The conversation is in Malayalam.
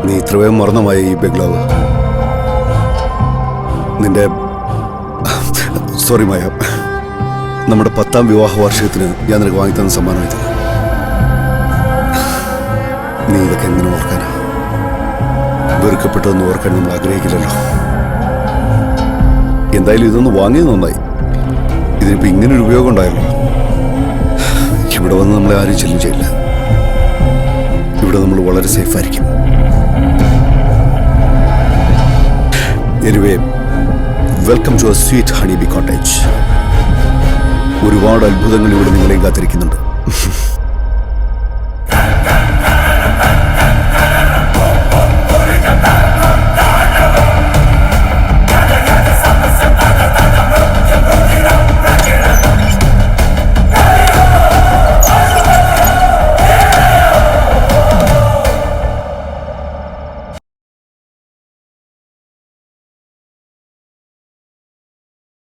നീ ഇത്രയും മറന്നുമായ ഈ ബംഗ്ലാവ്. നിന്റെ സോറി മായ, നമ്മുടെ 10ാം വിവാഹ വാർഷികത്തിന് ഞാൻ നിനക്ക് വാങ്ങിത്തന്ന സമ്മാനം ഇത്. നീ ഇതൊക്കെ എങ്ങനെ ഓർക്കാനാ? വെറുക്കപ്പെട്ടതെന്ന് ഓർക്കാൻ നമ്മൾ ആഗ്രഹിക്കില്ലല്ലോ. എന്തായാലും ഇതൊന്ന് വാങ്ങിയത് നന്നായി. ഇതിനിപ്പോൾ ഇങ്ങനൊരു ഉപയോഗം ഉണ്ടായല്ലോ. ഇവിടെ വന്ന് നമ്മളെ ആരും ചെല്ലും ചെയ്യില്ല. ഇവിടെ നമ്മൾ വളരെ സേഫായിരിക്കും. Anyway, welcome to a sweet honey bee cottage. ഒരുപാട് അത്ഭുതങ്ങൾ ഇവിടെ നിങ്ങളെയും കാത്തിരിക്കുന്നുണ്ട്.